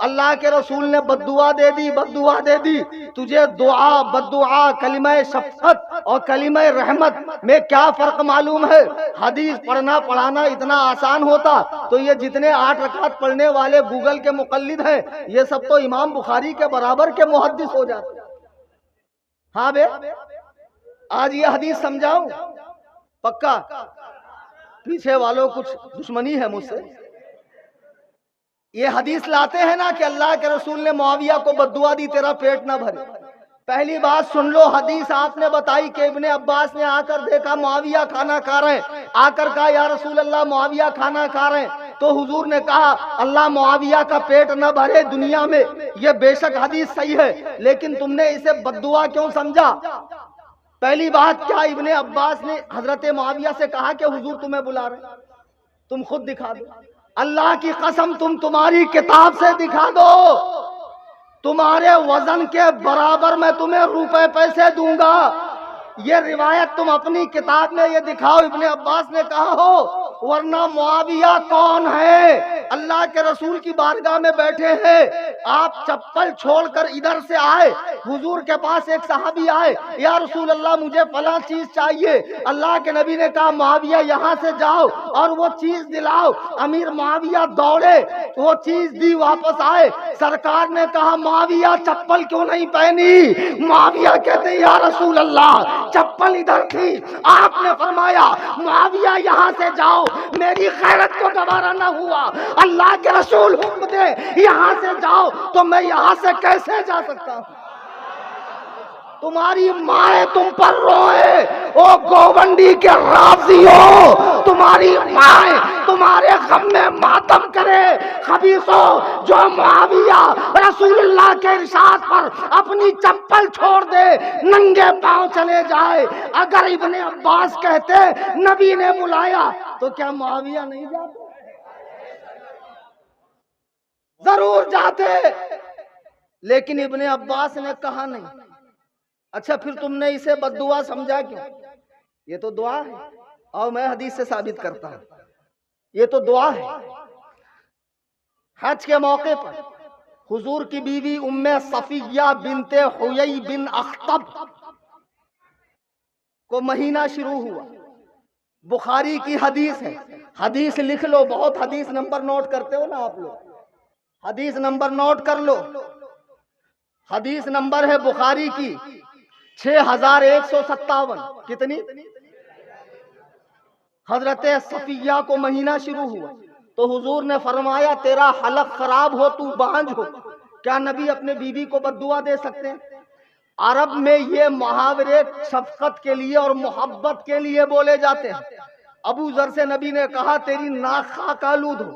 اللہ کے رسول نے بددعا دے دی، بددعا دے دی۔ تجھے دعا، بددعا، کلمہ شفقت اور کلمہ رحمت میں کیا فرق معلوم ہے؟ حدیث پڑھنا پڑھانا اتنا آسان ہوتا تو یہ جتنے 8 رکعت پڑھنے والے گوگل کے مقلد ہیں یہ سب تو امام بخاری کے برابر کے محدث ہو جاتے۔ ہاں بے، آج یہ حدیث سمجھاؤں؟ پکا؟ پیچھے والوں کچھ دشمنی ہے مجھ سے؟ یہ حدیث لاتے ہیں نا کہ اللہ کے رسول نے معاویہ کو بددعا دی تیرا پیٹ نہ بھرے۔ پہلی بات سن لو، حدیث آپ نے بتائی کہ ابن عباس نے آ کر دیکھا معاویہ کھانا کھا رہے ہیں، آ کر کہا یا رسول اللہ معاویہ کھانا کھا رہے ہیں، تو حضور نے کہا اللہ معاویہ کا پیٹ نہ بھرے دنیا میں۔ یہ بے شک حدیث صحیح ہے، لیکن تم نے اسے بددعا کیوں سمجھا؟ پہلی بات، کیا ابن عباس نے حضرت معاویہ سے کہا کہ حضور تمہیں بلا رہے ہیں؟ تم خود دکھا دو، اللہ کی قسم تم تمہاری کتاب سے دکھا دو، تمہارے وزن کے برابر میں تمہیں روپے پیسے دوں گا۔ یہ روایت تم اپنی کتاب میں یہ دکھاؤ ابن عباس نے کہا ہو، ورنہ معاویہ کون ہے؟ اللہ کے رسول کی بارگاہ میں بیٹھے ہیں، آپ چپل چھوڑ کر ادھر سے آئے، حضور کے پاس ایک صحابی آئے، یا رسول اللہ مجھے فلاں چیز چاہیے۔ اللہ کے نبی نے کہا معاویہ یہاں سے جاؤ اور وہ چیز دلاؤ۔ امیر معاویہ دوڑے، وہ چیز دی، واپس آئے، سرکار نے کہا معاویہ چپل کیوں نہیں پہنی؟ معاویہ کہتے یا رسول اللہ چپل ادھر تھی، آپ نے فرمایا معاویہ یہاں سے جاؤ، میری غیرت کو گوارا نہ ہوا، اللہ کے رسول حکم دے یہاں سے جاؤ، تو میں یہاں سے کیسے جا سکتا ہوں؟ تمہاری ماں تم پر روئے، او گوونڈی کے رازیوں، تمہاری ماں تمہارے غم میں ماتم کرے۔ خبیثو، جو معاویہ رسول اللہ کے ارشاد پر اپنی چپل چھوڑ دے، ننگے پاؤں چلے جائے، اگر ابن عباس کہتے نبی نے بلایا تو کیا معاویہ نہیں جاتے؟ ضرور جاتے، لیکن ابن عباس نے کہا نہیں۔ اچھا پھر تم نے اسے بددعا سمجھا کیوں؟ یہ تو دعا ہے، اور میں حدیث سے ثابت کرتا ہوں یہ تو دعا ہے۔ حج کے موقع پر حضور کی بیوی ام صفیہ بنت حیی بن اخطب کو مہینہ شروع ہوا، بخاری کی حدیث ہے، حدیث لکھ لو، بہت حدیث نمبر نوٹ کرتے ہو نا آپ لوگ، حدیث نمبر نوٹ کر لو۔ حدیث نمبر ہے بخاری کی 6157۔ کتنی؟ حضرت صفیہ کو مہینہ شروع ہوا تو حضور نے فرمایا تیرا حلق خراب ہو، تو بانجھ ہو۔ کیا نبی اپنے بیوی کو بددعا دے سکتے ہیں؟ عرب میں یہ محاورے شفقت کے لیے اور محبت کے لیے بولے جاتے ہیں۔ ابو ذر سے نبی نے کہا تیری ناک خاک آلود ہو،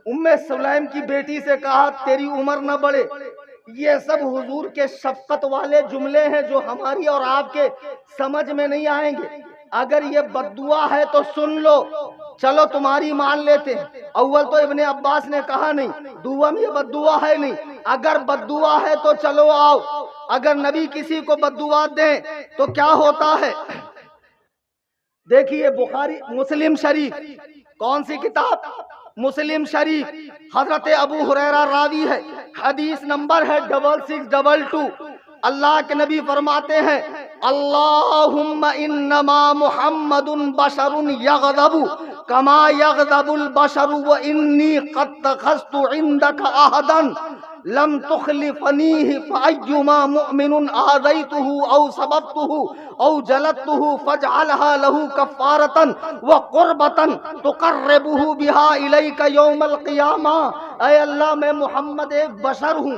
ام سلیم کی بیٹی سے کہا تیری عمر نہ بڑھے۔ یہ سب حضور کے شفقت والے جملے ہیں جو ہماری اور آپ کے سمجھ میں نہیں آئیں گے۔ اگر یہ بددعا ہے تو سن لو، چلو تمہاری مان لیتے ہیں۔ اول تو ابن عباس نے کہا نہیں، دوم یہ بددعا ہے نہیں، اگر بددعا ہے تو چلو آؤ، اگر نبی کسی کو بددعا دیں تو کیا ہوتا ہے؟ دیکھیے بخاری مسلم شریف، کون سی کتاب؟ مسلم شریف، حضرت ابو ہریرہ راوی ہے، حدیث نمبر ہے 6622۔ اللہ کے نبی فرماتے ہیں اللہم انما محمد بشر یغضب کما یغضب البشر وانی قد اتخذت عندک عہدا لم تخلفنیہ فایما مؤمن آذیتہ او سببتہ او جلدتہ فاجعلها له کفارتا وقربتا تقربہ بہا الیک یوم القیامہ۔ اے اللہ میں محمد ایک بشر ہوں،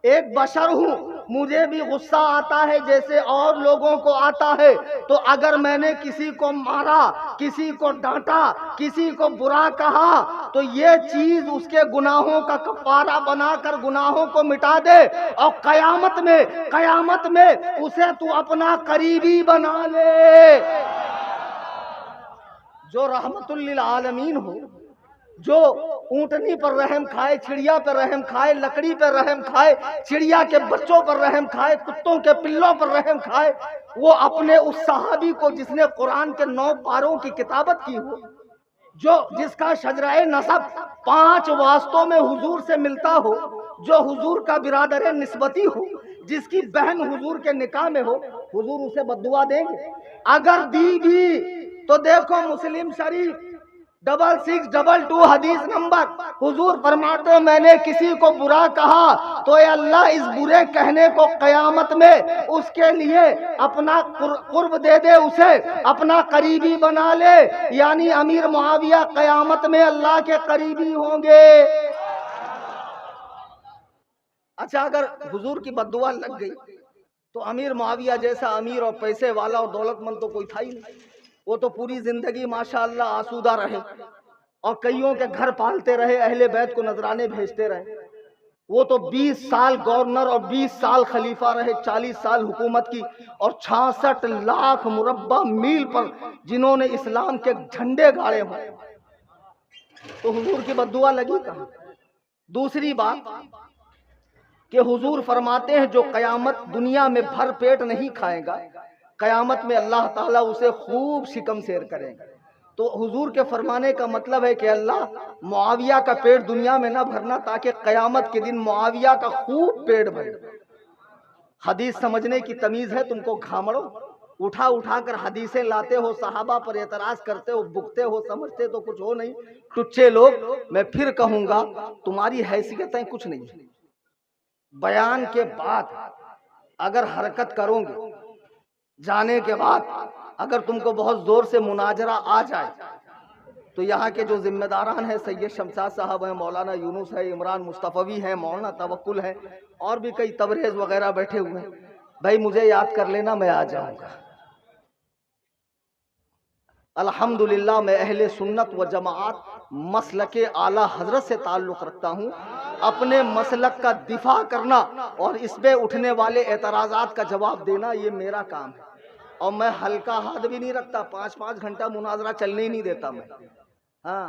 ایک بشر ہوں، مجھے بھی غصہ آتا ہے جیسے اور لوگوں کو آتا ہے، تو اگر میں نے کسی کو مارا، کسی کو ڈانٹا، کسی کو برا کہا تو یہ چیز اس کے گناہوں کا کفارہ بنا کر گناہوں کو مٹا دے، اور قیامت میں اسے تو اپنا قریبی بنا لے۔ جو رحمت للعالمین ہو جو اونٹنی پر رحم کھائے، چڑیا پر رحم کھائے، لکڑی پر رحم کھائے، چڑیا کے بچوں پر رحم کھائے، کتوں کے پلوں پر رحم کھائے، وہ اپنے اس صحابی کو جس نے قرآن کے 9 پاروں کی کتابت کی ہو، جس کا شجرہ نسب 5 واسطوں میں حضور سے ملتا ہو، جو حضور کا برادر نسبتی ہو، جس کی بہن حضور کے نکاح میں ہو، حضور اسے بددعا دیں گے؟ اگر دی بھی تو دیکھو مسلم شریف 6622 حدیث نمبر، حضور فرماتے ہیں میں نے کسی کو برا کہا تو اے اللہ اس برے کہنے کو قیامت میں اس کے لیے اپنا قرب دے دے، اسے اپنا قریبی بنا لے، یعنی امیر معاویہ قیامت میں اللہ کے قریبی ہوں گے۔ اچھا اگر حضور کی بددعا لگ گئی تو امیر معاویہ جیسا امیر اور پیسے والا اور دولت مند تو کوئی تھا ہی نہیں، وہ تو پوری زندگی ماشاءاللہ آسودہ رہے اور کئیوں کے گھر پالتے رہے، اہل بیت کو نذرانے بھیجتے رہے، وہ تو 20 سال گورنر اور 20 سال خلیفہ رہے، 40 سال حکومت کی، اور 66 لاکھ مربع میل پر جنہوں نے اسلام کے جھنڈے گاڑے ہوں، تو حضور کی بددعا لگی کہاں؟ دوسری بات کہ حضور فرماتے ہیں جو قیامت دنیا میں بھر پیٹ نہیں کھائے گا، قیامت میں اللہ تعالیٰ اسے خوب شکم سیر کرے گا۔ تو حضور کے فرمانے کا مطلب ہے کہ اللہ معاویہ کا پیٹ دنیا میں نہ بھرنا تاکہ قیامت کے دن معاویہ کا خوب پیٹ بھرے۔ حدیث سمجھنے کی تمیز ہے تم کو گھامڑو، اٹھا اٹھا کر حدیثیں لاتے ہو، صحابہ پر اعتراض کرتے ہو، بکتے ہو، سمجھتے تو کچھ ہو نہیں، ٹچے لوگ۔ میں پھر کہوں گا تمہاری حیثیتیں کچھ نہیں، بیان کے بعد اگر حرکت کرو گے، جانے کے بعد اگر تم کو بہت زور سے مناظرہ آ جائے تو یہاں کے جو ذمہ داران ہیں، سید شمشاد صاحب ہیں، مولانا یونس ہے، عمران مصطفی ہیں، مولانا توکل ہے، اور بھی کئی تبریز وغیرہ بیٹھے ہوئے ہیں، بھائی مجھے یاد کر لینا، میں آ جاؤں گا۔ الحمدللہ میں اہل سنت و جماعت مسلک اعلی حضرت سے تعلق رکھتا ہوں، اپنے مسلک کا دفاع کرنا اور اس پہ اٹھنے والے اعتراضات کا جواب دینا یہ میرا کام ہے، اور میں ہلکا ہاتھ بھی نہیں رکھتا، 5 گھنٹہ مناظرہ چلنے ہی نہیں دیتا میں، ہاں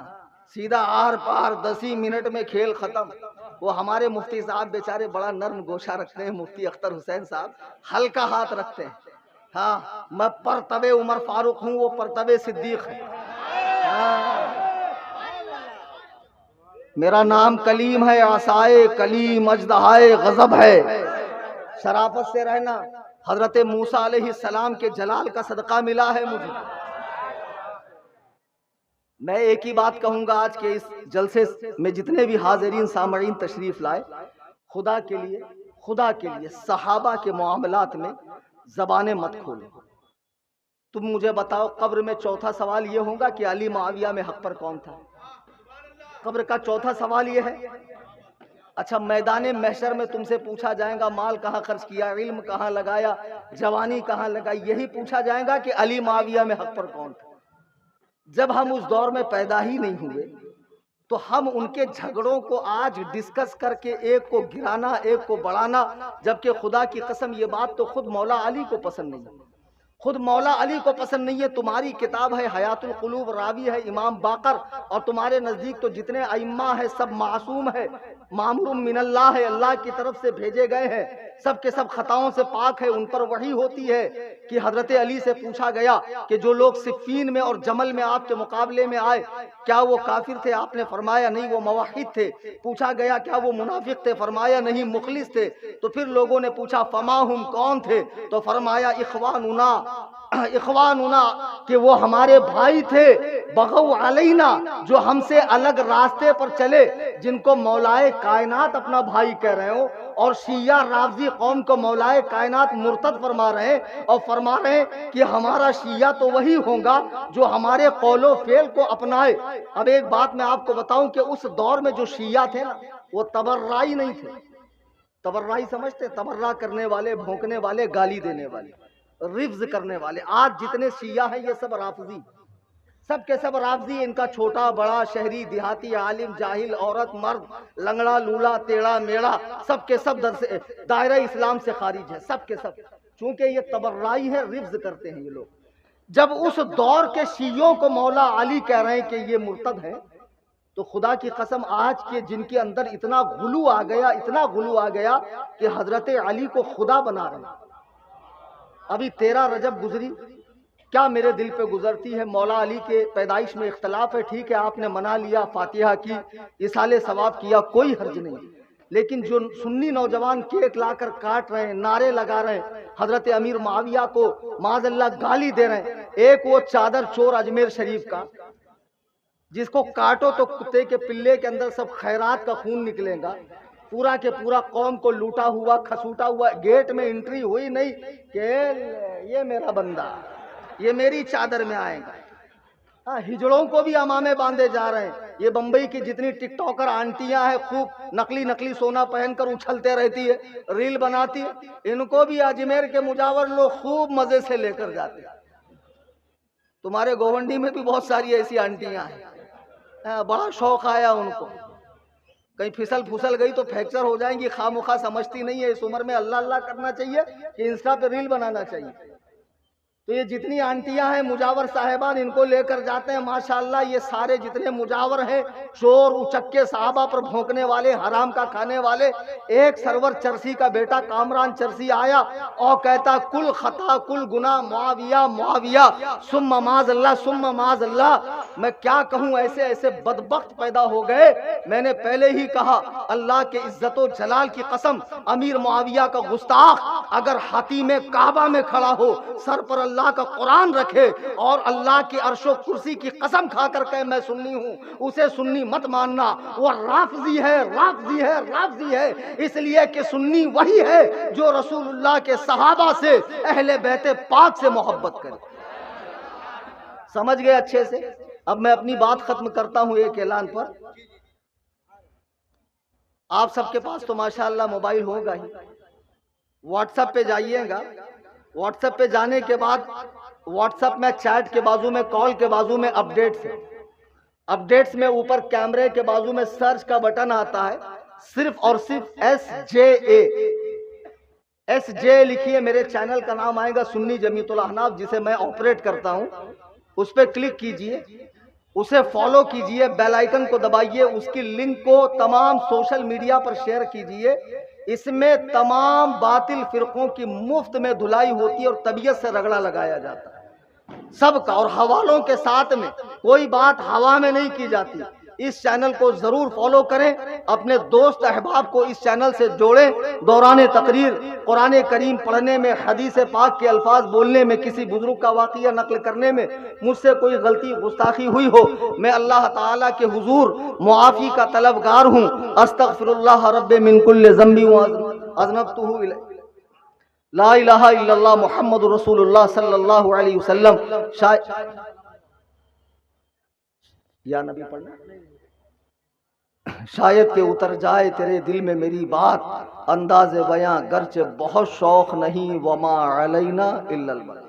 سیدھا آر پار 10 منٹ میں کھیل ختم۔ وہ ہمارے مفتی صاحب بیچارے بڑا نرم گوشہ رکھتے ہیں، مفتی اختر حسین صاحب ہلکا ہاتھ رکھتے ہیں، ہاں میں پرتب عمر فاروق ہوں، وہ پرتب صدیق ہے، میرا نام کلیم ہے، عصائے کلیم اژدہائے غضب ہے، شرافت سے رہنا، حضرت موسیٰ علیہ السلام کے جلال کا صدقہ ملا ہے مجھے۔ میں ایک ہی بات کہوں گا آج کے اس جلسے میں جتنے بھی حاضرین سامعین تشریف لائے، خدا کے لیے صحابہ کے معاملات میں زبانیں مت کھولو۔ تم مجھے بتاؤ قبر میں چوتھا سوال یہ ہوگا کہ علی معاویہ میں حق پر کون تھا؟ قبر کا چوتھا سوال یہ ہے۔ اچھا میدان محشر میں تم سے پوچھا جائے گا مال کہاں خرچ کیا، علم کہاں لگایا، جوانی کہاں لگائی، یہی پوچھا جائے گا کہ علی معاویہ میں حق پر کون تھا۔ جب ہم اس دور میں پیدا ہی نہیں ہوئے تو ہم ان کے جھگڑوں کو آج ڈسکس کر کے ایک کو گرانا، ایک کو بڑھانا، جبکہ خدا کی قسم یہ بات تو خود مولا علی کو پسند نہیں ہے، خود مولا علی کو پسند نہیں ہے۔ تمہاری کتاب ہے حیات القلوب، راوی ہے امام باقر، اور تمہارے نزدیک تو جتنے ائمہ ہیں سب معصوم ہے، معمور من اللہ ہے، اللہ کی طرف سے بھیجے گئے ہیں، سب کے سب خطاؤں سے پاک ہے، ان پر وحی ہوتی ہے۔ کہ حضرت علی سے پوچھا گیا کہ جو لوگ صفین میں اور جمل میں آپ کے مقابلے میں آئے کیا وہ کافر تھے؟ آپ نے فرمایا نہیں، وہ موحد تھے۔ پوچھا گیا کیا وہ منافق تھے؟ فرمایا نہیں، مخلص تھے۔ تو پھر لوگوں نے پوچھا فما ہم، کون تھے؟ تو فرمایا اخواننا، کہ وہ ہمارے بھائی تھے، بغو علینا، جو ہم سے الگ راستے پر چلے، جن کو مولائے کائنات اپنا بھائی کہہ رہے ہو، اور شیعہ رافضی قوم کو مولائے کائنات مرتد فرما رہے ہیں، اور فرما رہے ہیں کہ ہمارا شیعہ تو وہی ہوگا جو ہمارے قول و فعل کو اپنائے۔ اب ایک بات میں آپ کو بتاؤں کہ اس دور میں جو شیعہ تھے نا وہ تبرعی نہیں تھے۔ تبرعی سمجھتے؟ تبرع کرنے والے، بھونکنے والے، گالی دینے والے، رفض کرنے والے۔ آج جتنے شیعہ ہیں یہ سب رافضی، سب کے سب رافضی، ان کا چھوٹا بڑا، شہری دیہاتی، عالم جاہل، عورت مرد، لنگڑا لولا، ٹیڑھا میڑا، سب کے سب دائرہ اسلام سے خارج ہے، سب کے سب، چونکہ یہ تبرعی ہے، رفض کرتے ہیں یہ لوگ۔ جب اس دور کے شیعوں کو مولا علی کہہ رہے ہیں کہ یہ مرتد ہیں تو خدا کی قسم آج کے جن کے اندر اتنا غلو آ گیا، اتنا غلو آ گیا کہ حضرت علی کو خدا بنا رہے ہیں۔ ابھی 13 رجب گزری، کیا میرے دل پہ گزرتی ہے، مولا علی کے پیدائش میں اختلاف ہے، ٹھیک ہے آپ نے منا لیا، فاتحہ کی، اصالے ثواب کیا، کوئی حرج نہیں، لیکن جو سنی نوجوان کیک لا کر کاٹ رہے ہیں، نعرے لگا رہے ہیں، حضرت امیر معاویہ کو معاذ اللہ گالی دے رہے ہیں، ایک وہ چادر چور اجمیر شریف کا جس کو کاٹو تو کتے کے پلے کے اندر سب خیرات کا خون نکلے گا، پورا کے پورا قوم کو لوٹا ہوا کھسوٹا ہوا، گیٹ میں انٹری ہوئی نہیں کہ یہ میرا بندہ، یہ میری چادر میں آئے گا۔ ہجڑوں کو بھی امامے باندھے جا رہے ہیں۔ یہ بمبئی کی جتنی ٹک ٹاکر آنٹیاں ہیں، خوب نقلی سونا پہن کر اچھلتے رہتی ہے، ریل بناتی ہے، ان کو بھی اجمیر کے مجاور لوگ خوب مزے سے لے کر جاتے ہیں۔ تمہارے گوونڈی میں بھی بہت ساری ایسی آنٹیاں ہیں، بڑا شوق آیا ان کو، کہیں پھسل گئی تو فریکچر ہو جائیں گی، خواہ مخواہ سمجھتی نہیں ہے، اس عمر میں اللہ اللہ کرنا چاہیے کہ انسٹا پہ ریل بنانا چاہیے۔ تو یہ جتنی آنٹیاں ہیں مجاور صاحبان، ان کو لے کر جاتے ہیں، ماشاءاللہ یہ سارے جتنے مجاور ہیں، چور اچکے صحابہ پر بھونکنے والے، حرام کا کھانے والے۔ ایک سرور چرسی کا بیٹا کامران چرسی آیا اور کہتا کل خطا کل گناہ معاویہ ثم معاذ اللہ۔ میں کیا کہوں، ایسے ایسے بدبخت پیدا ہو گئے۔ میں نے پہلے ہی کہا، اللہ کے عزت و جلال کی قسم، امیر معاویہ کا گستاخ اگر حتیم کعبہ میں کھڑا ہو، سر پر اللہ کا قرآن رکھے اور اللہ کے عرش و کرسی کی قسم کھا کر کہ میں سنی ہوں، اسے سنی مت ماننا، وہ رافضی ہے، اس لیے کہ سنی وہی ہے جو رسول اللہ کے صحابہ سے، اہل بیت پاک سے محبت کرے۔ سمجھ گئے اچھے سے؟ اب میں اپنی بات ختم کرتا ہوں ایک اعلان پر۔ آپ سب کے پاس تو ماشاءاللہ موبائل ہوگا ہی، واٹس ایپ پہ جائیے گا، واٹس ایپ پہ جانے کے بعد واٹس ایپ میں چیٹ کے بازو میں، کال کے بازو میں اپڈیٹس میں اوپر کیمرے کے بازو میں سرچ کا بٹن آتا ہے، صرف اور صرف ایس جے لکھیے، میرے چینل کا نام آئے گا سنی جمیعت الاحناف، جسے میں آپریٹ کرتا ہوں، اس پہ کلک کیجئے، اسے فالو کیجئے، بیل آئیکن کو دبائیے، اس کی لنک کو تمام سوشل میڈیا پر شیئر کیجئے۔ اس میں تمام باطل فرقوں کی مفت میں دھلائی ہوتی ہے اور طبیعت سے رگڑا لگایا جاتا ہے سب کا، اور حوالوں کے ساتھ میں، کوئی بات ہوا میں نہیں کی جاتی۔ اس چینل کو ضرور فالو کریں، اپنے دوست احباب کو اس چینل سے جوڑیں۔ دوران تقریر قرآن کریم پڑھنے میں، حدیث پاک کے الفاظ بولنے میں، کسی بزرگ کا واقعہ نقل کرنے میں مجھ سے کوئی غلطی گستاخی ہوئی ہو، میں اللہ تعالیٰ کے حضور معافی کا طلبگار ہوں۔ استغفر اللہ رب من کل ذنب واذنبتہ الیہ، لا الہ الا اللہ محمد رسول اللہ صلی اللہ علیہ وسلم۔ یا نبی پڑھنا، شاید کہ اتر جائے تیرے دل میں میری بات، انداز بیاں گرچہ بہت شوق نہیں، وما علینا الا البلاغ۔